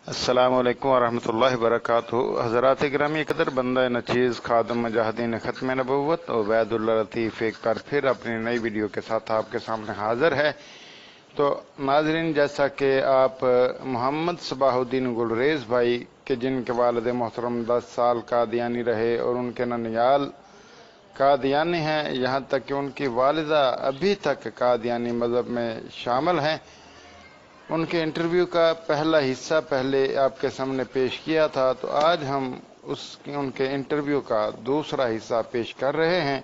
अस्सलामु अलैकुम वरहमतुल्लाहि वबरकातुहू। हज़रात गिरामी कदर, बंदा नचीज़ खादम मुजाहिदीन ख़त्म नबुव्वत उबैदुल्लाह लतीफ़ एक बार फिर अपनी नई वीडियो के साथ आपके सामने हाज़िर है। तो नाज़रीन, जैसा कि आप मोहम्मद सबाहुद्दीन गुलरेज़ भाई के जिनके वालिद मोहतरम 10 साल कादियानी रहे और उनके ननियाल कादियानी हैं, यहाँ तक कि उनकी वालिदा अभी तक कादियानी मज़हब में शामिल हैं, उनके इंटरव्यू का पहला हिस्सा पहले आपके सामने पेश किया था। तो आज हम उनके इंटरव्यू का दूसरा हिस्सा पेश कर रहे हैं।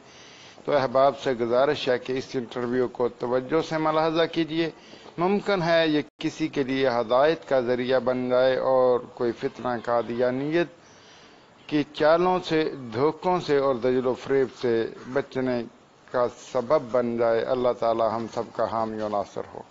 तो अहबाब से गुजारिश है कि इस इंटरव्यू को तवज्जो से मुलाहजा कीजिए। मुमकिन है ये किसी के लिए हदायत का ज़रिया बन जाए और कोई फितना कादियानियत की चालों से, धोखों से और दजल फ़रेब से बचने का सबब बन जाए। अल्लाह ताला हम सब का हामी और नासर हो।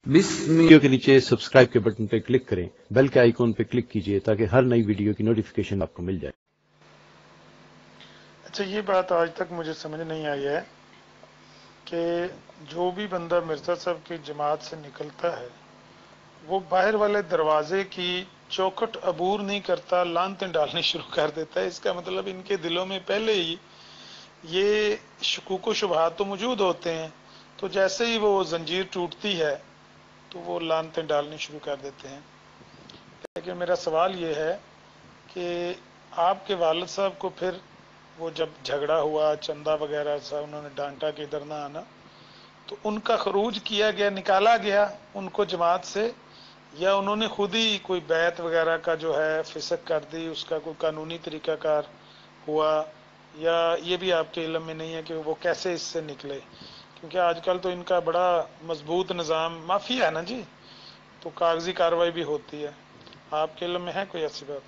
वीडियो के नीचे सब्सक्राइब के बटन पे क्लिक करें, बेल के आइकॉन पे क्लिक कीजिए ताकि हर नई वीडियो की नोटिफिकेशन आपको मिल जाए। अच्छा, ये बात आज तक मुझे समझ नहीं आई है कि जो भी बंदा मिर्ज़ा साहब की जमात से निकलता है वो बाहर वाले दरवाजे की चौखट अबूर नहीं करता, लानतें डालनी शुरू कर देता है। इसका मतलब इनके दिलों में पहले ही ये शकूक व शुबहात तो मौजूद होते हैं। तो जैसे ही वो जंजीर टूटती है तो वो लानतें डालनी शुरू कर देते हैं। लेकिन मेरा सवाल ये है कि आपके वालिद साहब को फिर वो जब झगड़ा हुआ, चंदा वगैरह सा उन्होंने डांटा कि इधर ना आना, तो उनका खरूज किया गया, निकाला गया उनको जमात से, या उन्होंने खुद ही कोई बैत वगैरह का जो है फिसक कर दी, उसका कोई कानूनी तरीकाकार हुआ, या ये भी आपके इल्म में नहीं है कि वो कैसे इससे निकले? क्योंकि आजकल तो इनका बड़ा मजबूत निज़ाम माफिया है ना जी, तो कागजी कार्रवाई भी होती है। आपके इल्म में है कोई ऐसी बात?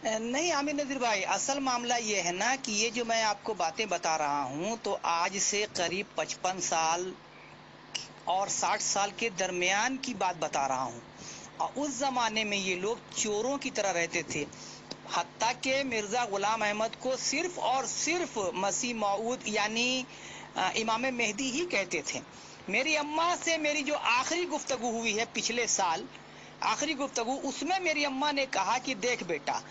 नहीं आमिर नज़ीर भाई, असल मामला ये है ना कि ये जो मैं आपको बातें बता रहा हूँ तो आज से करीब 55 साल और 60 साल के दरमियान की बात बता रहा हूँ। और उस जमाने में ये लोग चोरों की तरह रहते थे। हत्ता के मिर्जा गुलाम अहमद को सिर्फ और सिर्फ मसीह मऊद यानी इमाम मेहदी ही कहते थे। मेरी अम्मा से मेरी जो आखिरी गुफ्तगू हुई है पिछले साल, आखिरी गुफ्तगू, उसमें मेरी अम्मा ने कहा कि देख बेटा,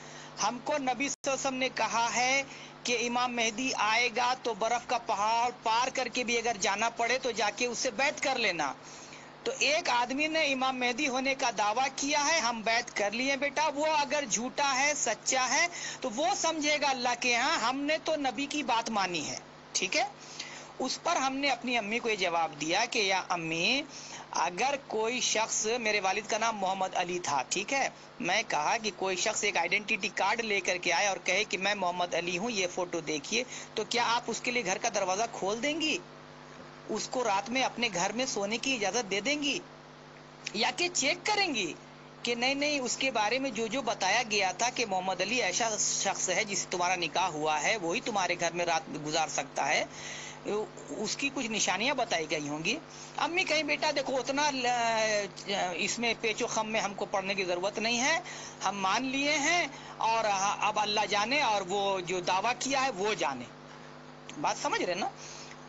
हमको नबी सल्लल्लाहु अलैहि वसल्लम ने कहा है कि इमाम मेहदी आएगा तो बर्फ का पहाड़ पार करके भी अगर जाना पड़े तो जाके उससे बैत कर लेना। तो एक आदमी ने इमाम मेहदी होने का दावा किया है, हम बैत कर लिए बेटा। वो अगर झूठा है, सच्चा है, तो वो समझेगा अल्लाह के यहाँ हमने तो नबी की बात मानी है, ठीक है। उस पर हमने अपनी अम्मी को ये जवाब दिया कि या अम्मी, अगर कोई शख्स, मेरे वालिद का नाम मोहम्मद अली था, ठीक है, मैं कहा कि कोई शख्स एक आइडेंटिटी कार्ड लेकर के आए और कहे कि मैं मोहम्मद अली हूँ, ये फोटो देखिए, तो क्या आप उसके लिए घर का दरवाजा खोल देंगी? उसको रात में अपने घर में सोने की इजाजत दे देंगी, या कि चेक करेंगी कि नहीं नहीं, उसके बारे में जो जो बताया गया था कि मोहम्मद अली ऐसा शख्स है जिससे तुम्हारा निकाह हुआ है, वही तुम्हारे घर में रात गुजार सकता है, उसकी कुछ निशानियां बताई गई होंगी। अम्मी कहीं बेटा देखो, उतना इसमें पेचो खम में हमको पढ़ने की जरूरत नहीं है, हम मान लिए हैं और अब अल्लाह जाने और वो जो दावा किया है वो जाने। बात समझ रहे ना?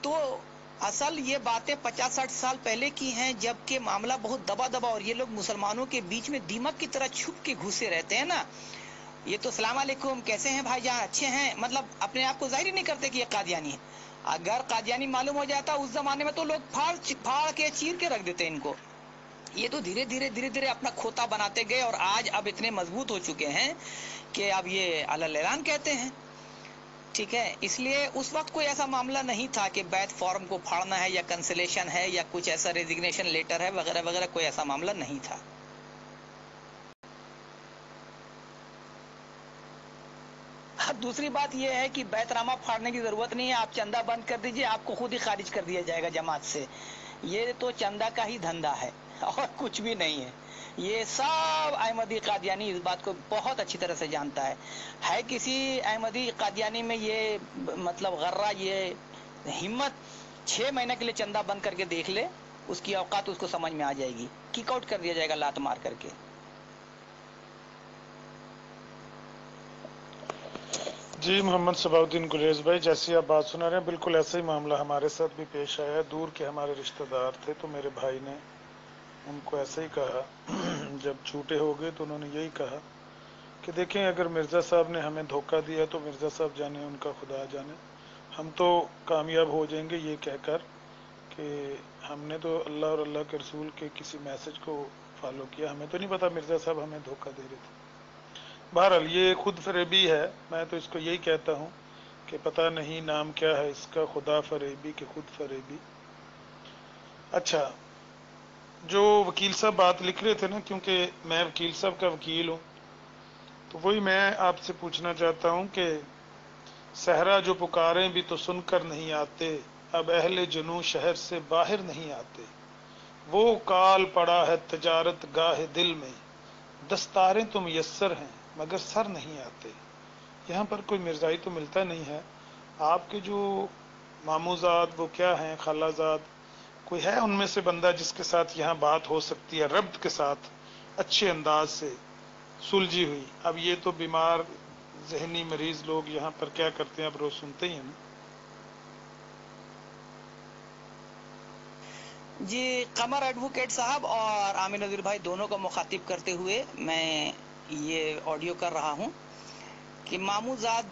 तो असल ये बातें 50-60 साल पहले की हैं, जबकि मामला बहुत दबा दबा, और ये लोग मुसलमानों के बीच में दीमक की तरह छुप के घुसे रहते हैं ना। ये तो सलाम अलैकुम, कैसे हैं भाईजान, अच्छे हैं, मतलब अपने आप को जाहिर ही नहीं करते कि ये कादियानी है। अगर कादियानी मालूम हो जाता उस जमाने में तो लोग फाड़ के चीर के रख देते इनको। ये तो धीरे धीरे अपना खोता बनाते गए और आज अब इतने मजबूत हो चुके हैं कि अब ये अलल ऐलान कहते हैं, ठीक है। इसलिए उस वक्त कोई ऐसा मामला नहीं था कि बैत फॉर्म को फाड़ना है या कैंसिलेशन है या कुछ ऐसा रेजिग्नेशन लेटर है वगैरह वगैरह, कोई ऐसा मामला नहीं था। दूसरी बात यह है कि बैतनामा फाड़ने की जरूरत नहीं है, आप चंदा बंद कर दीजिए, आपको खुद ही खारिज कर दिया जाएगा जमात से। ये तो चंदा का ही धंधा है। और कुछ भी नहीं है। ये सब अहमदी कादियानी इस बात को बहुत अच्छी तरह से जानता है किसी अहमदी कादियानी में ये मतलब गर्रा, ये हिम्मत 6 महीने के लिए चंदा बंद करके देख ले, उसकी औकात उसको समझ में आ जाएगी, किक आउट कर दिया जाएगा लात मार करके। जी मोहम्मद सबाउद्दीन गुलेज भाई, जैसी आप बात सुना रहे हैं बिल्कुल ऐसा ही मामला हमारे साथ भी पेश आया है। दूर के हमारे रिश्तेदार थे, तो मेरे भाई ने उनको ऐसे ही कहा जब छूटे हो गए तो उन्होंने यही कहा कि देखें, अगर मिर्ज़ा साहब ने हमें धोखा दिया तो मिर्ज़ा साहब जाने, उनका खुदा जाने, हम तो कामयाब हो जाएंगे ये कहकर कि हमने तो अल्लाह और अल्लाह के रसूल के किसी मैसेज को फॉलो किया, हमें तो नहीं पता मिर्ज़ा साहब हमें धोखा दे रहे थे। बहरहाल ये खुद फरेबी है, मैं तो इसको यही कहता हूँ कि पता नहीं नाम क्या है इसका, खुदा फरेबी कि खुद फरेबी। अच्छा, जो वकील साहब बात लिख रहे थे ना, क्योंकि मैं वकील साहब का वकील हूँ, तो वही मैं आपसे पूछना चाहता हूँ कि सहरा जो पुकारें भी तो सुनकर नहीं आते, अब अहले जुनू शहर से बाहर नहीं आते, वो काल पड़ा है तजारत गाहे दिल में, दस्तारें तो मुयस्सर हैं मगर सर नहीं आते। यहाँ पर कोई मिर्जाई तो मिलता नहीं है। आपके जो मामूजाद वो क्या हैं, खालाजाद, कोई है उनमें से बंदा जिसके साथ यहाँ बात हो सकती है रब्त के साथ, अच्छे अंदाज से सुलझी हुई? अब ये तो बीमार जहनी मरीज लोग यहाँ पर क्या करते हैं, अब रोज सुनते ही हैं ना। जी, कमर एडवोकेट साहब और आमिर नज़ीर भाई दोनों को मुखातिब करते हुए मैं ये ऑडियो कर रहा हूँ कि मामूजाद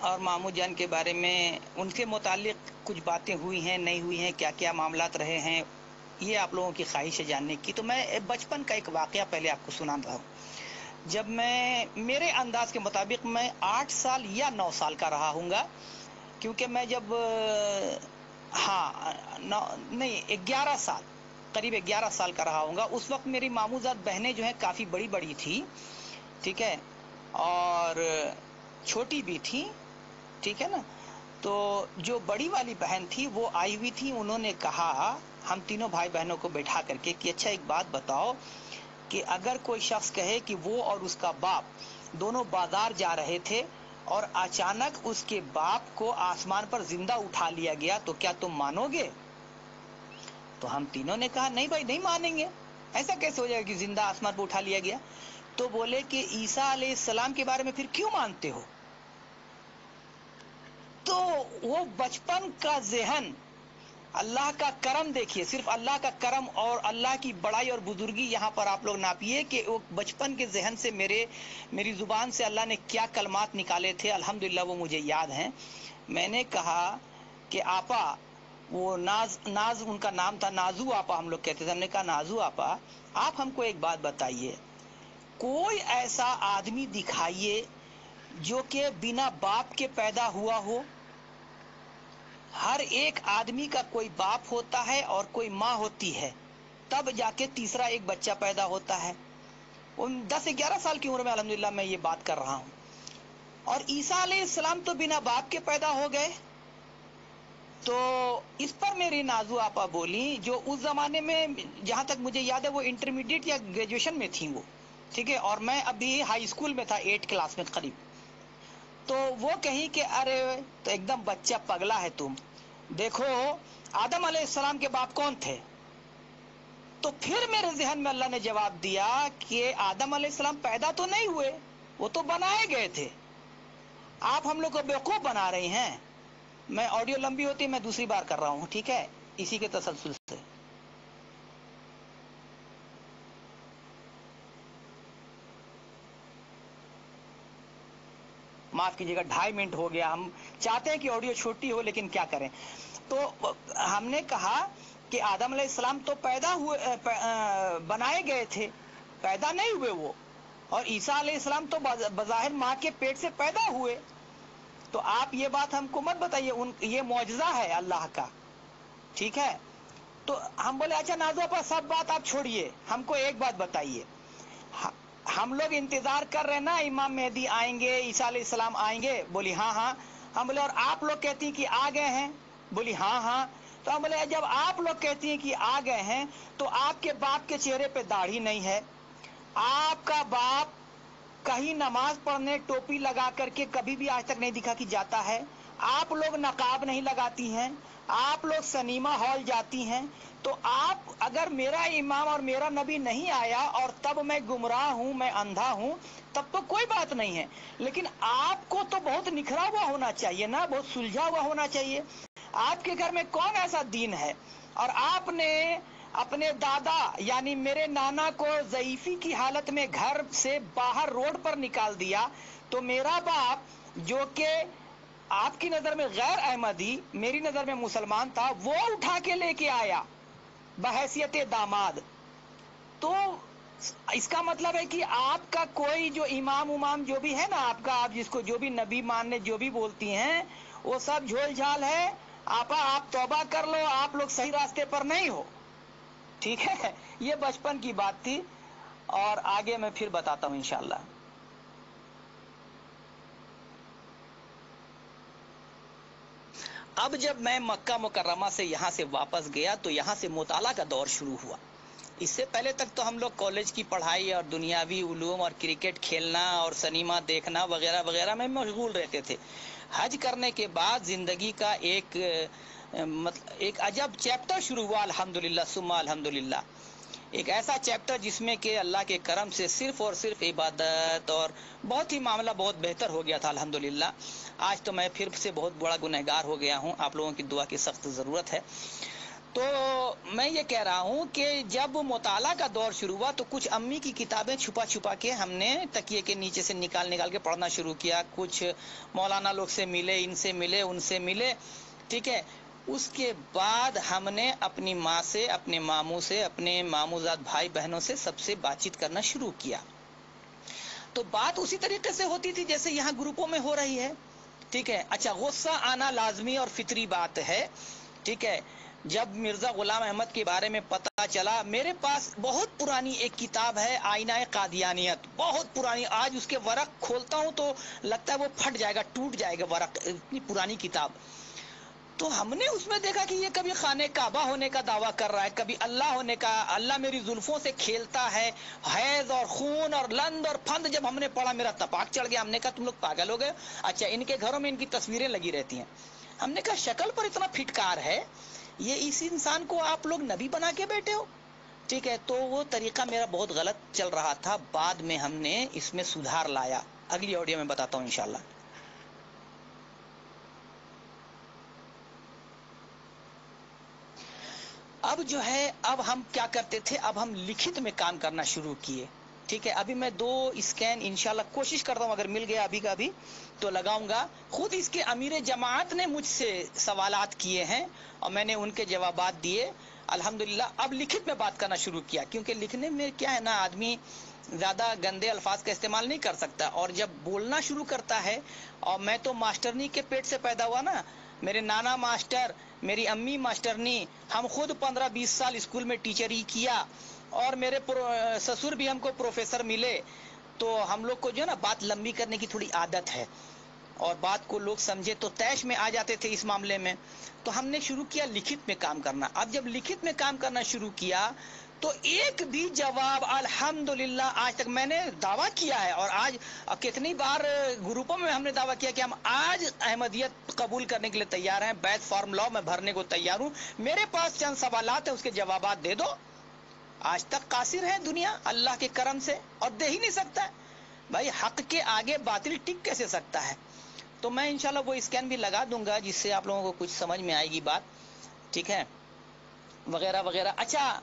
और मामू जान के बारे में उनके मुतालिक कुछ बातें हुई हैं, नहीं हुई हैं, क्या क्या मामलात रहे हैं, ये आप लोगों की ख्वाहिश है जानने की। तो मैं बचपन का एक वाकया पहले आपको सुना रहा हूँ। जब मैं, मेरे अंदाज के मुताबिक मैं 8 साल या 9 साल का रहा हूँगा, क्योंकि मैं जब नहीं 11 साल, करीब 11 साल का रहा हूँगा। उस वक्त मेरी मामूजाद बहनें जो हैं काफ़ी बड़ी बड़ी थी, ठीक है, और छोटी भी थी, ठीक है ना। तो जो बड़ी वाली बहन थी वो आई हुई थी, उन्होंने कहा हम तीनों भाई बहनों को बैठा करके कि अच्छा एक बात बताओ कि अगर कोई शख्स कहे कि वो और उसका बाप दोनों बाजार जा रहे थे और अचानक उसके बाप को आसमान पर जिंदा उठा लिया गया तो क्या तुम मानोगे? तो हम तीनों ने कहा नहीं भाई, नहीं मानेंगे, ऐसा कैसे हो जाएगा कि जिंदा आसमान पर उठा लिया गया। तो बोले कि ईसा अलैहिस्सलाम के बारे में फिर क्यों मानते हो? तो वो बचपन का ज़हन, अल्लाह का करम देखिए, सिर्फ अल्लाह का करम और अल्लाह की बड़ाई और बुजुर्गी यहाँ पर आप लोग नापिए कि वो बचपन के जहन से मेरी जुबान से अल्लाह ने क्या कलमात निकाले थे, अल्हम्दुलिल्लाह वो मुझे याद हैं। मैंने कहा कि आपा, वो नाज उनका नाम था, नाजू आपा हम लोग कहते थे। हमने कहा नाजू आपा, आप हमको एक बात बताइए, कोई ऐसा आदमी दिखाइए जो कि बिना बाप के पैदा हुआ हो। हर एक आदमी का कोई बाप होता है और कोई माँ होती है, तब जाके तीसरा एक बच्चा पैदा होता है। उन 10-11 साल की उम्र में अल्हम्दुलिल्लाह मैं ये बात कर रहा हूँ। और ईसा अलैहिस्सलाम तो बिना बाप के पैदा हो गए। तो इस पर मेरी नाजू आपा बोली, जो उस जमाने में जहां तक मुझे याद है वो इंटरमीडिएट या ग्रेजुएशन में थी वो, ठीक है, और मैं अभी हाई स्कूल में था, 8 क्लास में करीब। तो वो कही कि अरे तो एकदम बच्चा पगला है तुम, देखो आदम अलैहिस्सलाम के बाप कौन थे? तो फिर मेरे जहन में अल्लाह ने जवाब दिया कि आदम अलैहिस्सलाम पैदा तो नहीं हुए, वो तो बनाए गए थे। आप हम लोग को बेवकूफ बना रही हैं। मैं ऑडियो लंबी होती है, मैं दूसरी बार कर रहा हूं, ठीक है, इसी के तसलसल से। माफ कीजिएगा, 2.5 मिनट हो गया। हम चाहते हैं कि ऑडियो छोटी हो, लेकिन क्या करें। तो हमने कहा कि आदम अलैहिस्सलाम तो पैदा हुए, बनाए गए थे, पैदा नहीं हुए वो। और ईसा अलैहिस्सलाम तो बज़ाहिर माँ के पेट से पैदा हुए। तो आप ये बात हमको मत बताइए, ये मौजज़ा है अल्लाह का, ठीक है। तो हम बोले अच्छा नाज़ो आपा, सब बात आप छोड़िए, हमको एक बात बताइए, हम लोग इंतजार कर रहे हैं ना इमाम मेहदी आएंगे, ईसा अलैहिस्सलाम आएंगे? बोली हाँ हाँ। हम बोले और आप लोग कहती कि आ गए हैं? बोली हाँ हाँ। تو ہم بولے جب آپ لوگ کہتی ہیں کہ آ گئے ہیں تو آپ کے باپ کے چہرے پہ داڑھی نہیں ہے، آپ کا باپ کہیں نماز پڑھنے ٹوپی لگا کر کے کبھی بھی آج تک نہیں دکھا کہ جاتا ہے، آپ لوگ نقاب نہیں لگاتی ہیں، آپ لوگ سنیما ہال جاتی ہیں، تو آپ اگر میرا امام اور میرا نبی نہیں آیا اور تب میں گمراہ ہوں، میں اندھا ہوں، تب تو کوئی بات نہیں ہے، لیکن آپ کو تو بہت نکھرا ہوا ہونا چاہیے نا، بہت سلجھا ہوا ہونا چاہیے۔ آپ کے گھر میں کون ایسا دین ہے؟ اور آپ نے اپنے دادا یعنی میرے نانا کو ضعیفی کی حالت میں گھر سے باہر روڈ پر نکال دیا، تو میرا باپ جو کہ آپ کی نظر میں غیر احمدی، میری نظر میں مسلمان تھا، وہ اٹھا کے لے کے آیا بحیثیت داماد۔ تو اس کا مطلب ہے کہ آپ کا کوئی جو امام جو بھی ہے نا، آپ کا، آپ جس کو جو بھی نبی ماننے جو بھی بولتی ہیں، وہ سب جھول جھال ہے۔ آپ توبہ کر لو، آپ لوگ صحیح راستے پر نہیں ہو، ٹھیک ہے؟ یہ بچپن کی بات تھی، اور آگے میں پھر بتاتا ہوں انشاءاللہ۔ اب جب میں مکہ مکرمہ سے یہاں سے واپس گیا تو یہاں سے مطالعہ کا دور شروع ہوا۔ اس سے پہلے تک تو ہم لوگ کالج کی پڑھائی اور دنیاوی علوم اور کرکٹ کھیلنا اور سنیما دیکھنا وغیرہ وغیرہ میں مشغول رہتے تھے۔ حج کرنے کے بعد زندگی کا ایک عجب چیپٹر شروع ہوا، الحمدللہ ثم الحمدللہ۔ ایک ایسا چیپٹر جس میں کہ اللہ کے کرم سے صرف اور صرف عبادت، اور بہت ہی معاملہ بہت بہتر ہو گیا تھا الحمدللہ۔ آج تو میں پھر سے بہت بڑا گنہگار ہو گیا ہوں، آپ لوگوں کی دعا کی سخت ضرورت ہے۔ تو میں یہ کہہ رہا ہوں کہ جب مطالعہ کا دور شروع ہوا تو کچھ امی کی کتابیں چھپا چھپا کے ہم نے تکیے کے نیچے سے نکال کے پڑھنا شروع کیا۔ کچھ مولانا لوگ سے ملے، ان سے ملے، ان سے ملے، ٹھیک ہے۔ اس کے بعد ہم نے اپنی ماں سے، اپنے ماموں سے، اپنے ماموزاد بھائی بہنوں سے سب سے بات چیت کرنا شروع کیا۔ تو بات اسی طریقے سے ہوتی تھی جیسے یہاں گروپوں میں ہو رہی ہے، ٹھیک ہے۔ اچھا، غصہ آنا لازمی اور فطری بات ہے، ٹھیک ہے۔ جب مرزا غلام احمد کے بارے میں پتہ چلا، میرے پاس بہت پرانی ایک کتاب ہے، آئینہ قادیانیت، بہت پرانی، آج اس کے ورق کھولتا ہوں تو لگتا ہے وہ پھٹ جائے گا، ٹوٹ جائے گا ورق، اتنی پرانی کتاب۔ تو ہم نے اس میں دیکھا کہ یہ کبھی خانہ کعبہ ہونے کا دعویٰ کر رہا ہے، کبھی اللہ ہونے کا، اللہ میری زلفوں سے کھیلتا ہے، حیض اور خون اور لند اور پھند۔ جب ہم نے پڑھا میرا تپاک چڑھ گیا، ہم نے کہا تم لوگ پاگل ہو گئے۔ اچھا، ان کے گھروں میں ان کی تصویریں لگی رہتی ہیں۔ ہم نے کہا شکل پر اتنا پھٹکار ہے، یہ اس انسان کو آپ لوگ نبی بنا کے بیٹھے ہو، ٹھیک ہے۔ تو وہ طریقہ میرا بہت غلط چل رہا تھا، بعد میں ہم نے اس میں سدھار لایا، اگلی آڈیو میں بتاتا ہوں انشاءاللہ۔ اب جو ہے، اب ہم کیا کرتے تھے، اب ہم لکھت میں کام کرنا شروع کیے، ٹھیک ہے۔ ابھی میں 2 اسکین انشاءاللہ کوشش کرتا ہوں، اگر مل گیا ابھی کا ابھی تو لگاؤں گا۔ خود اس کے امیر جماعت نے مجھ سے سوالات کیے ہیں اور میں نے ان کے جوابات دیے الحمدللہ۔ اب لکھت میں بات کرنا شروع کیا، کیونکہ لکھنے میں کیا ہے نا، آدمی زیادہ گندے الفاظ کا استعمال نہیں کر سکتا، اور جب بولنا شروع کرتا ہے، اور میں تو ماسٹرنی کے پیٹ سے پیدا ہوا نا، میرے نانا ماسٹر، میری امی ماسٹرنی، ہم خود 15-20 سال اسکول میں ٹیچری کیا، اور میرے سسر بھی ہم کو پروفیسر ملے، تو ہم لوگ کو جو ہے نا بات لمبی کرنے کی تھوڑی عادت ہے، اور بات کو لوگ سمجھے تو طیش میں آ جاتے تھے اس معاملے میں۔ تو ہم نے شروع کیا لکھت میں کام کرنا۔ اب جب لکھت میں کام کرنا شروع کیا تو ایک بھی جواب الحمدللہ آج تک، میں نے دعویٰ کیا ہے، اور آج کتنی بار گروپوں میں ہم نے دعویٰ کیا کہ ہم آج احمدیت قبول کرنے کے لیے تیار ہیں، بیت فارم لاء میں بھرنے کو تیار ہوں، میرے پاس چند سوالات ہیں، اس کے جوابات دے دو۔ آج تک قاصر ہے دنیا اللہ کے کرم سے، اور دے ہی نہیں سکتا ہے بھائی، حق کے آگے باطل ٹک کیسے سکتا ہے؟ تو میں انشاءاللہ وہ اسکین بھی لگا دوں گا جس سے آپ لوگوں کو کچھ سمجھ میں آئے گی بات، ٹھیک ہے، وغیرہ وغیرہ۔ اچھا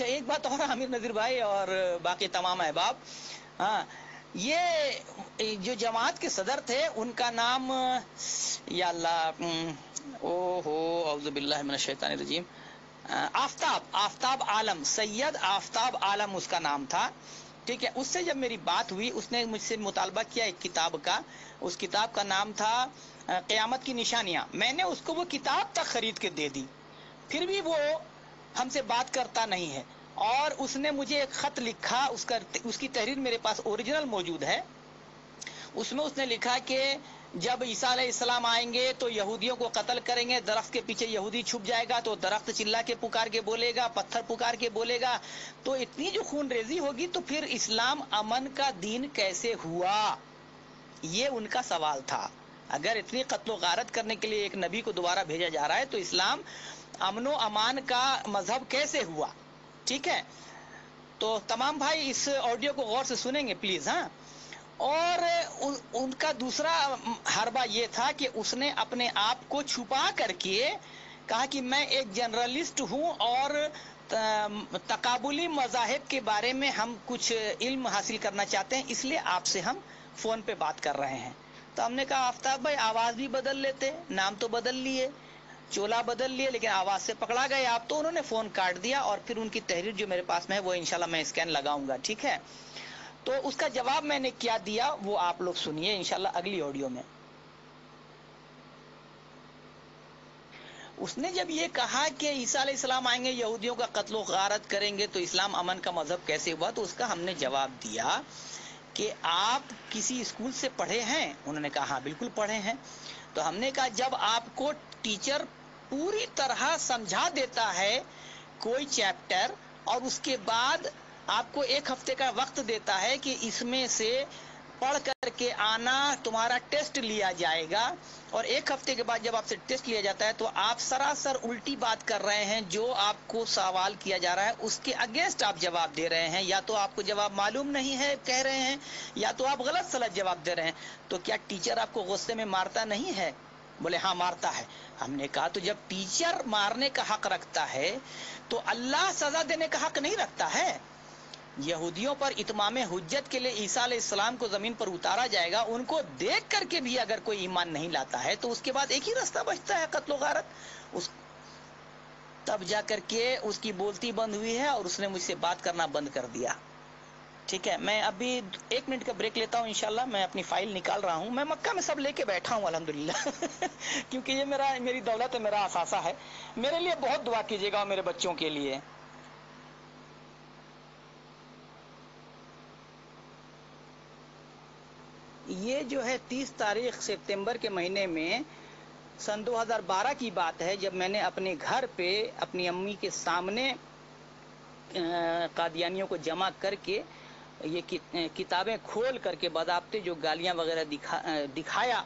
ایک بات اور امیر نذیر بھائی اور باقی تمام احباب، ہاں، یہ جو جماعت کے صدر تھے ان کا نام، یا اللہ، اعوذ باللہ من الشیطان الرجیم، آفتاب عالم، سید آفتاب عالم اس کا نام تھا، ٹھیک ہے۔ اس سے جب میری بات ہوئی، اس نے مجھ سے مطالبہ کیا ایک کتاب کا، اس کتاب کا نام تھا قیامت کی نشانیاں۔ میں نے اس کو وہ کتاب تک خرید کے دے دی، پھر بھی وہ ہم سے بات کرتا نہیں ہے، اور اس نے مجھے ایک خط لکھا، اس کی تحریر میرے پاس اوریجنل موجود ہے، اس میں اس نے لکھا کہ जब ईसा अलैहिस्सलाम आएंगे तो यहूदियों को कत्ल करेंगे, दरख्त के पीछे यहूदी छुप जाएगा तो दरख्त चिल्ला के पुकार के बोलेगा, पत्थर पुकार के बोलेगा, तो इतनी जो खूनरेजी होगी तो फिर इस्लाम अमन का दीन कैसे हुआ? ये उनका सवाल था। अगर इतनी कत्लो गारत करने के लिए एक नबी को दोबारा भेजा जा रहा है तो इस्लाम अमनो अमान का मजहब कैसे हुआ? ठीक है, तो तमाम भाई इस ऑडियो को गौर से सुनेंगे प्लीज। हाँ, और उनका दूसरा हरबा ये था कि उसने अपने आप को छुपा करके कहा कि मैं एक जर्नलिस्ट हूं और तकाबुली मज़ाहिब के बारे में हम कुछ इल्म हासिल करना चाहते हैं, इसलिए आपसे हम फोन पे बात कर रहे हैं। तो हमने कहा आफ्ताब भाई आवाज भी बदल लेते, नाम तो बदल लिए, चोला बदल लिए, लेकिन आवाज से पकड़ा गए आप। तो उन्होंने फोन काट दिया और फिर उनकी तहरीर जो मेरे पास में है वो इंशाल्लाह मैं स्कैन लगाऊंगा, ठीक है। तो उसका जवाब मैंने क्या दिया वो आप लोग सुनिए इंशाल्लाह अगली ऑडियो में। उसने जब ये कहा कि ईसा अलैहिस्सलाम आएंगे, यहूदियों का कत्लो गारत करेंगे तो इस्लाम अमन का मजहब कैसे हुआ, तो उसका हमने जवाब दिया कि आप किसी स्कूल से पढ़े हैं? उन्होंने कहा हाँ बिल्कुल पढ़े हैं। तो हमने कहा जब आपको टीचर पूरी तरह समझा देता है कोई चैप्टर और उसके बाद आपको एक हफ्ते का वक्त देता है कि इसमें से पढ़ करके आना, तुम्हारा टेस्ट लिया जाएगा, और एक हफ्ते के बाद जब आपसे टेस्ट लिया जाता है तो आप सरासर उल्टी बात कर रहे हैं, जो आपको सवाल किया जा रहा है उसके अगेंस्ट आप जवाब दे रहे हैं, या तो आपको जवाब मालूम नहीं है कह रहे हैं, या तो आप गलत सलत जवाब दे रहे हैं, तो क्या टीचर आपको गुस्से में मारता नहीं है? बोले हाँ मारता है। हमने कहा तो जब टीचर मारने का हक रखता है तो अल्लाह सजा देने का हक नहीं रखता है? यहूदियों पर इत्मामे हुज्जत के लिए ईसा अलैहिस्सलाम को जमीन पर उतारा जाएगा, उनको देख करके भी अगर कोई ईमान नहीं लाता है तो उसके बाद एक ही रास्ता बचता है, कत्लो गारत। तब जा करके उसकी बोलती बंद हुई है और उसने मुझसे बात करना बंद कर दिया। ठीक है, मैं अभी 1 मिनट का ब्रेक लेता हूँ इंशाल्लाह। मैं अपनी फाइल निकाल रहा हूँ, मैं मक्का में सब लेके बैठा हूँ अल्हम्दुलिल्लाह क्योंकि ये मेरी दौलत है, मेरा असासा है। मेरे लिए बहुत दुआ कीजिएगा और मेरे बच्चों के लिए। ये जो है 30 तारीख सितंबर के महीने में सन 2012 की बात है, जब मैंने अपने घर पे अपनी अम्मी के सामने कादियानियों को जमा करके ये किताबें खोल करके बाज़ाब्ते जो गालियां वगैरह दिखाया,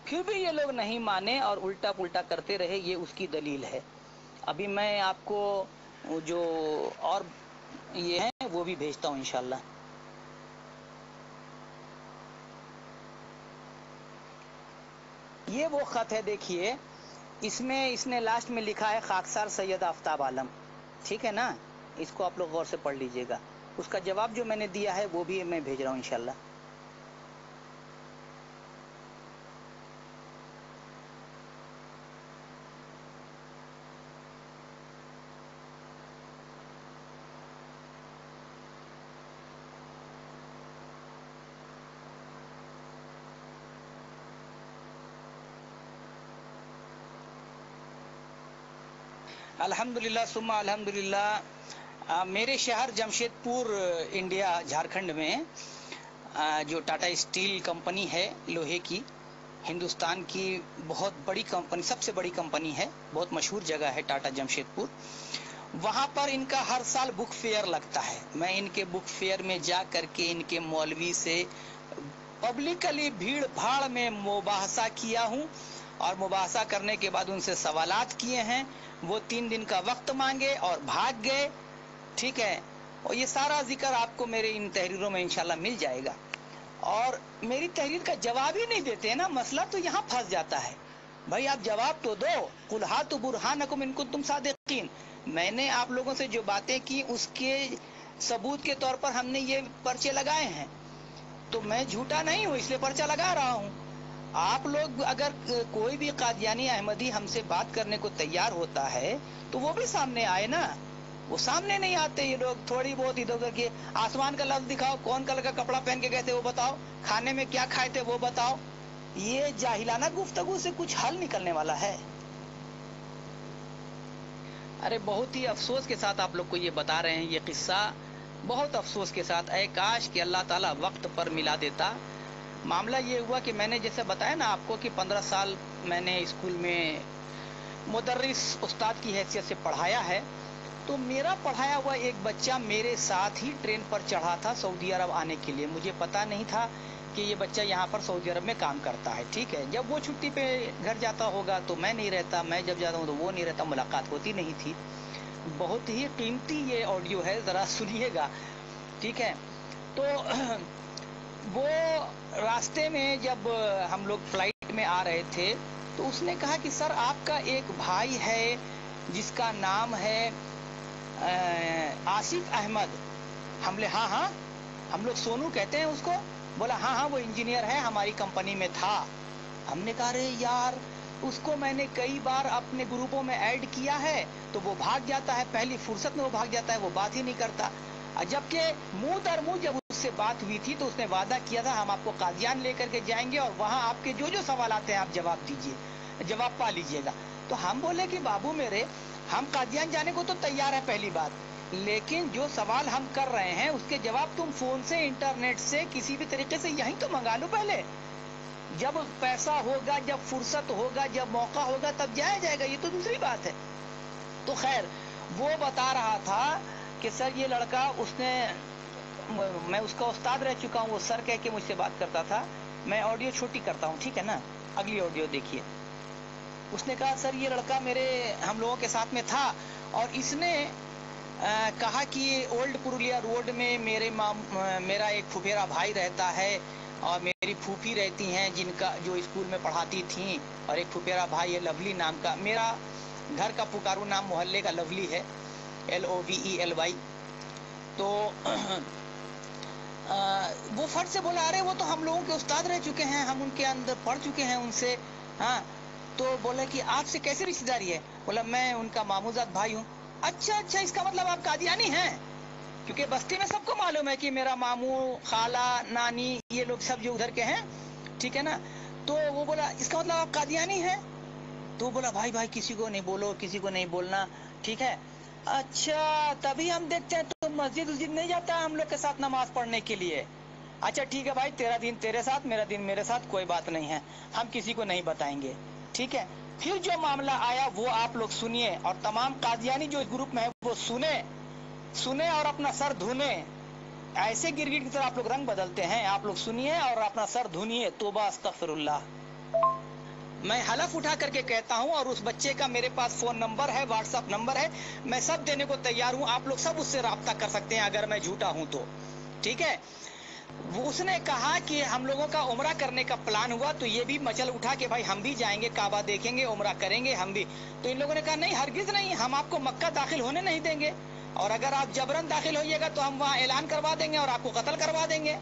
फिर भी ये लोग नहीं माने और उल्टा पुल्टा करते रहे, ये उसकी दलील है। अभी मैं आपको जो और ये है वो भी भेजता हूँ इंशाल्लाह। ये वो खत है, देखिए इसमें इसने लास्ट में लिखा है खाकसार सैयद आफ्ताब आलम, ठीक है ना, इसको आप लोग गौर से पढ़ लीजिएगा। उसका जवाब जो मैंने दिया है वो भी मैं भेज रहा हूँ इंशाल्लाह। अल्हम्दुलिल्लाह सुम्मा अल्हम्दुलिल्लाह। मेरे शहर जमशेदपुर इंडिया झारखंड में जो टाटा स्टील कंपनी है लोहे की, हिंदुस्तान की बहुत बड़ी कंपनी, सबसे बड़ी कंपनी है, बहुत मशहूर जगह है टाटा जमशेदपुर। वहाँ पर इनका हर साल बुक फेयर लगता है। मैं इनके बुक फेयर में जा करके इनके मौलवी से पब्लिकली भीड़ भाड़ में मुबाहसा किया हूँ और मुबाहसा करने के बाद उनसे सवालात किए हैं। वो 3 दिन का वक्त मांगे और भाग गए, ठीक है। और ये सारा जिक्र आपको मेरे इन तहरीरों में इंशाल्लाह मिल जाएगा। और मेरी तहरीर का जवाब ही नहीं देते हैं ना, मसला तो यहाँ फंस जाता है। भाई आप जवाब तो दो, कुल हातु बुरहानकुम इन कुंतुम सादिकीन। मैंने आप लोगों से जो बातें की उसके सबूत के तौर पर हमने ये पर्चे लगाए हैं, तो मैं झूठा नहीं हूँ इसलिए पर्चा लगा रहा हूँ। आप लोग अगर कोई भी कादियानी अहमदी हमसे बात करने को तैयार होता है तो वो भी सामने आए ना, वो सामने नहीं आते ये लोग। थोड़ी बहुत इधर उधर के आसमान का लफ्ज दिखाओ, कौन कलर का कपड़ा पहन के गए थे वो बताओ, खाने में क्या खाए थे वो बताओ। ये जाहिलाना गुफ्तगू से कुछ हल निकलने वाला है? अरे बहुत ही अफसोस के साथ आप लोग को ये बता रहे हैं ये किस्सा, बहुत अफसोस के साथ। ऐ काश कि अल्लाह ताला वक्त पर मिला देता मामला ये हुआ कि मैंने जैसे बताया ना आपको कि 15 साल मैंने स्कूल में मुदर्रिस उस्ताद की हैसियत से पढ़ाया है। तो मेरा पढ़ाया हुआ एक बच्चा मेरे साथ ही ट्रेन पर चढ़ा था सऊदी अरब आने के लिए। मुझे पता नहीं था कि ये बच्चा यहाँ पर सऊदी अरब में काम करता है, ठीक है। जब वो छुट्टी पे घर जाता होगा तो मैं नहीं रहता, मैं जब जाता हूँ तो वो नहीं रहता, मुलाकात होती नहीं थी। बहुत ही कीमती ये ऑडियो है, ज़रा सुनिएगा, ठीक है। तो वो रास्ते में जब हम लोग फ्लाइट में आ रहे थे तो उसने कहा कि सर आपका एक भाई है जिसका नाम है आसिफ अहमद। हमने हाँ हाँ, हम लोग सोनू कहते हैं उसको। बोला हाँ हाँ वो इंजीनियर है, हमारी कंपनी में था। हमने कहा अरे यार, उसको मैंने कई बार अपने ग्रुपों में ऐड किया है तो वो भाग जाता है, पहली फुर्सत में वो भाग जाता है, वो बात ही नहीं करता। जबकि मुंह दर मुंह जब उससे बात हुई थी तो उसने वादा किया था हम आपको कादियान लेकर के जाएंगे और वहां आपके जो जो सवाल आते हैं आप जवाब दीजिए, जवाब पा लीजिएगा। तो हम बोले कि बाबू मेरे, हम कादियान जाने को तो तैयार है पहली बात, लेकिन जो सवाल हम कर रहे हैं उसके जवाब तुम फोन से, इंटरनेट से, किसी भी तरीके से यहीं तो मंगा लो पहले। जब पैसा होगा, जब फुर्सत होगा, जब मौका होगा तब जाया जाएगा, ये तो दूसरी बात है। तो खैर वो बता रहा था कि सर ये लड़का, उसने, मैं उसका उस्ताद रह चुका हूँ, वो सर कह के मुझसे बात करता था। मैं ऑडियो छोटी करता हूँ, ठीक है ना, अगली ऑडियो देखिए। उसने कहा सर ये लड़का हम लोगों के साथ में था और इसने कहा कि ओल्ड पुरुलिया रोड में मेरा एक फुफेरा भाई रहता है और मेरी फूफी रहती हैं जिनका जो स्कूल में पढ़ाती थी, और एक फुफेरा भाई है लवली नाम का। मेरा घर का पुकारू नाम मोहल्ले का लवली है, LOVELY। तो वो फट से बोला अरे वो तो हम लोगों के उस्ताद रह चुके हैं, हम उनके अंदर पढ़ चुके हैं उनसे। हाँ, तो बोला कि आपसे कैसे रिश्तेदारी है? बोला मैं उनका मामूजात भाई हूँ। अच्छा अच्छा, इसका मतलब आप कादियानी हैं? क्योंकि बस्ती में सबको मालूम है कि मेरा मामू, खाला, नानी, ये लोग सब जो उधर के हैं, ठीक है ना। तो वो बोला इसका मतलब आप कादियानी हैं? तो बोला भाई भाई किसी को नहीं बोलो, किसी को नहीं बोलना, ठीक है। अच्छा, तभी हम देखते हैं तो मस्जिद नहीं जाता हम लोग के साथ नमाज पढ़ने के लिए। अच्छा ठीक है भाई, तेरा दिन तेरे साथ, मेरा दिन मेरे साथ, कोई बात नहीं है, हम किसी को नहीं बताएंगे, ठीक है। फिर जो मामला आया वो आप लोग सुनिए, और तमाम कादियानी जो इस ग्रुप में है वो सुने और अपना सर धुने। ऐसे गिरगिट की तरह आप लोग रंग बदलते हैं। आप लोग सुनिए और अपना सर धुनिए। तौबा अस्तगफिरुल्लाह। मैं हलफ उठा करके कहता हूं, और उस बच्चे का मेरे पास फोन नंबर है, व्हाट्सएप नंबर है, मैं सब देने को तैयार हूं। आप लोग सब उससे राब्ता कर सकते हैं अगर मैं झूठा हूं तो, ठीक है। उसने कहा कि हम लोगों का उम्रा करने का प्लान हुआ तो ये भी मचल उठा कि भाई हम भी जाएंगे, काबा देखेंगे, उम्रा करेंगे हम भी। तो इन लोगों ने कहा नहीं, हरगिज नहीं, हम आपको मक्का दाखिल होने नहीं देंगे, और अगर आप जबरन दाखिल होइएगा तो हम वहां ऐलान करवा देंगे और आपको कत्ल करवा देंगे,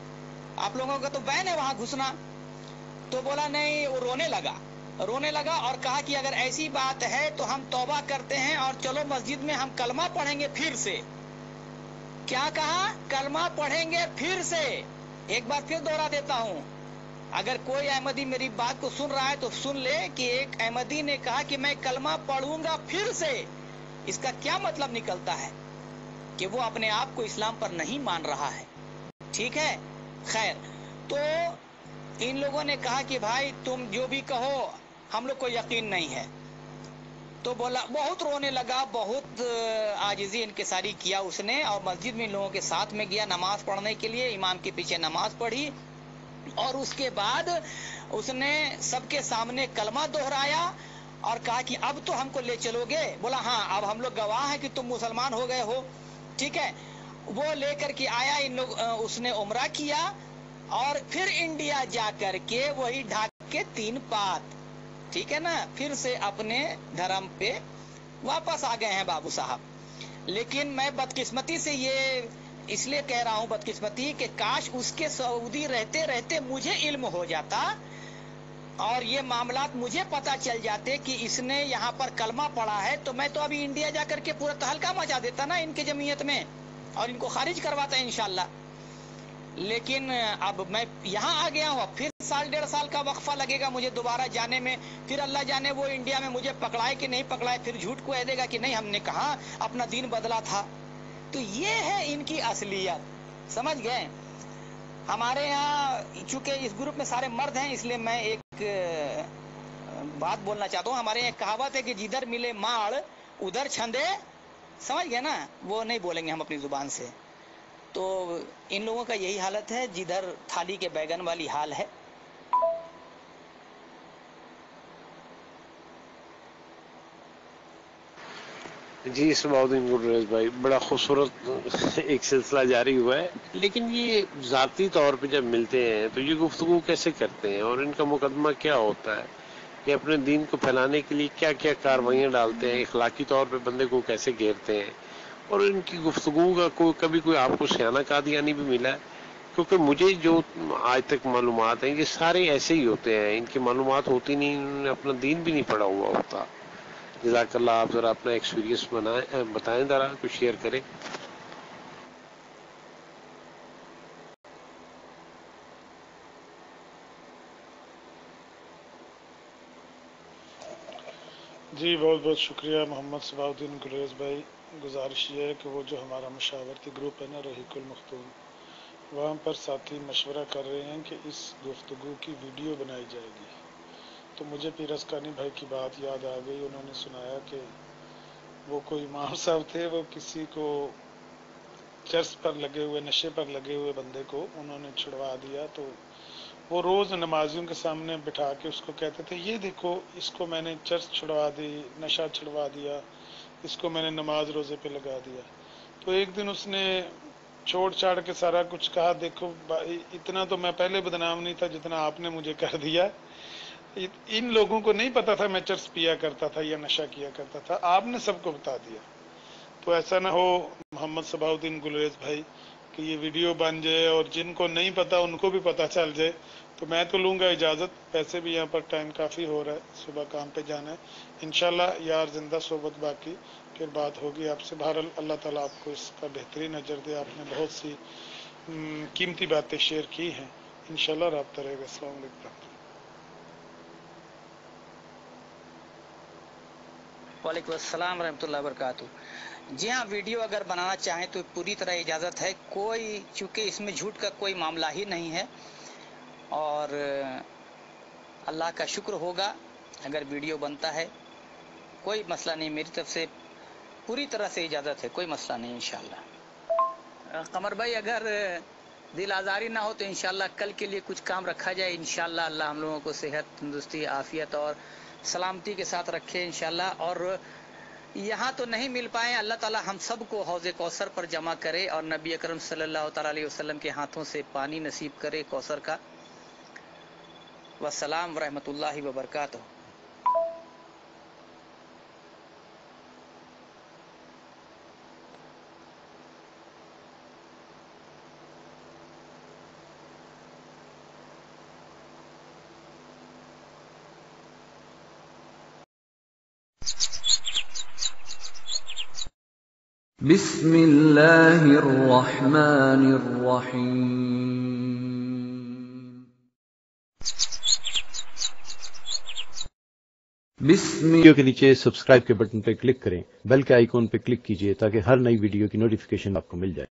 आप लोगों का तो बैन है वहां घुसना। तो बोला नहीं, वो रोने लगा और कहा कि अगर ऐसी बात है तो हम तौबा करते हैं और चलो मस्जिद में हम कलमा पढ़ेंगे फिर से। क्या कहा? कलमा पढ़ेंगे फिर से। एक बार फिर दोहरा देता हूं, अगर कोई अहमदी मेरी बात को सुन रहा है तो सुन ले कि एक अहमदी ने कहा कि मैं कलमा पढ़ूंगा फिर से। इसका क्या मतलब निकलता है कि वो अपने आप को इस्लाम पर नहीं मान रहा है, ठीक है। खैर, तो इन लोगों ने कहा कि भाई तुम जो भी कहो हम लोग को यकीन नहीं है। तो बोला, बहुत रोने लगा, बहुत आजिज़ी इनकिसारी किया उसने, और मस्जिद में इन लोगों के साथ में गया नमाज पढ़ने के लिए, इमाम के पीछे नमाज पढ़ी, और उसके बाद उसने सबके सामने कलमा दोहराया और कहा कि अब तो हमको ले चलोगे। बोला हाँ, अब हम लोग गवाह हैं कि तुम मुसलमान हो गए हो, ठीक है। वो लेकर के आया, इन लोग उसने उम्रा किया और फिर इंडिया जा करके वही ढाक के 3 पात, ठीक है ना, फिर से अपने धर्म पे वापस आ गए हैं बाबू साहब। लेकिन मैं बदकिस्मती से ये इसलिए कह रहा हूं बदकिस्मती कि काश उसके सऊदी रहते रहते मुझे इल्म हो जाता और ये मामलात मुझे पता चल जाते कि इसने यहाँ पर कलमा पढ़ा है, तो मैं तो अभी इंडिया जाकर के पूरा तहलका मचा देता ना इनके जमीयत में और इनको खारिज करवाता इंशाल्लाह। लेकिन अब मैं यहाँ आ गया हूँ, फिर 1.5 साल का वक्फा लगेगा मुझे दोबारा जाने में। फिर अल्लाह जाने वो इंडिया में मुझे पकड़ाए कि नहीं पकड़ाए, फिर झूठ को कह देगा कि नहीं हमने कहा अपना दीन बदला था। तो ये है इनकी असलियत, समझ गए। तो 1.5 साल का वक्फा लगेगा मुझे दोबारा जाने में, फिर अल्लाह जाने वो इंडिया में मुझे पकड़ाए कि नहीं पकड़ाए, फिर झूठ को कह देगा कि नहीं हमने कहा अपना दीन बदला था। तो ये है इनकी असलियत, समझ गए। हमारे यहाँ चूंकि इस ग्रुप में सारे मर्द हैं, इसलिए मैं एक बात बोलना चाहता हूँ। हमारे यहाँ कहावत है कि जिधर मिले माड़ उधर छंदे, समझ गए ना, वो नहीं बोलेंगे हम अपनी जुबान से। तो इन लोगों का यही हालत है, जिधर थाली के बैगन वाली हाल है। जी सबाउद्दीन गुररेज भाई, बड़ा खूबसूरत एक सिलसिला जारी हुआ है, लेकिन ये ज़ाती तौर पे जब मिलते हैं तो ये गुफ्तगू कैसे करते हैं और इनका मुकदमा क्या होता है, ये अपने दीन को फैलाने के लिए क्या क्या कार्रवाइयाँ डालते हैं, इखलाकी तौर पे बंदे को कैसे घेरते हैं, और इनकी गुफ्तगू का कभी आपको सियाना कादियानी भी मिला है? क्योंकि मुझे जो आज तक मालूमात हैं ये सारे ऐसे ही होते हैं, इनकी मालूमात होती नहीं, इन्होंने अपना दीन भी नहीं पढ़ा हुआ होता। जज़ाकल्लाह, आप जरा अपना एक्सपीरियंस बताएं, जरा कुछ शेयर करें। जी बहुत बहुत शुक्रिया मोहम्मद सबाउद्दीन गुरेज भाई। गुजारिश ये है कि वो जो हमारा मशावरती ग्रुप है ना रहीकुल मखतूम, वहाँ पर साथी मशवरा कर रहे हैं कि इस गुफ्तगू की वीडियो बनाई जाएगी। तो मुझे पीर असकानी भाई की बात याद आ गई। उन्होंने सुनाया कि वो कोई इमाम साहब थे, वो किसी को चर्च पर लगे हुए, नशे पर लगे हुए बंदे को उन्होंने छुड़वा दिया। तो वो रोज नमाजियों के सामने बिठा के उसको कहते थे, ये देखो इसको मैंने चर्च छुड़वा दी, नशा छुड़वा दिया, इसको मैंने नमाज रोजे पे लगा दिया। तो एक दिन उसने छोड़ छाड़ के सारा कुछ कहा, देखो इतना तो मैं पहले बदनाम नहीं था जितना आपने मुझे कर दिया। इन लोगों को नहीं पता था मैं चर्च पिया करता था या नशा किया करता था, आपने सबको बता दिया। तो ऐसा ना हो मोहम्मद सबाउद्दीन गुलरेज भाई कि ये वीडियो बन जाए और जिनको नहीं पता उनको भी पता चल जाए। तो मैं तो लूंगा इजाजत, वैसे भी यहाँ पर टाइम काफी हो रहा है, सुबह काम पे जाना है। इंशाल्लाह यार जिंदा सोबत बाकी, फिर बात होगी आपसे। बहरहाल अल्लाह ताला आपको इसका बेहतरीन अजर दे, आपने बहुत सी कीमती बातें शेयर की हैं। इंशाल्लाह राब्ता रहेगा। अस्सलाम वालेकुम। वालेकुम अस्सलाम रहमतुल्लाहि व बरकातुहू। जी हाँ, वीडियो अगर बनाना चाहें तो पूरी तरह इजाज़त है। कोई, चूंकि इसमें झूठ का कोई मामला ही नहीं है, और अल्लाह का शुक्र होगा अगर वीडियो बनता है, कोई मसला नहीं, मेरी तरफ से पूरी तरह से इजाज़त है, कोई मसला नहीं इंशाल्लाह। कमर भाई, अगर दिल आज़ारी ना हो तो इंशाल्लाह कल के लिए कुछ काम रखा जाए। इंशाल्लाह अल्लाह हम लोगों को सेहत, तंदुरुस्ती, आफियत और सलामती के साथ रखे इंशाल्लाह। और यहाँ तो नहीं मिल पाए, अल्लाह ताला हम सबको हौज़े कौसर पर जमा करे और नबी अकरम सल्लल्लाहु अलैहि वसल्लम के हाथों से पानी नसीब करे कौसर का। वस्सलाम रहमतुल्लाहि व बरकातुहू। वीडियो के नीचे सब्सक्राइब के बटन पर क्लिक करें, बेल के आइकॉन पर क्लिक कीजिए ताकि हर नई वीडियो की नोटिफिकेशन आपको मिल जाए।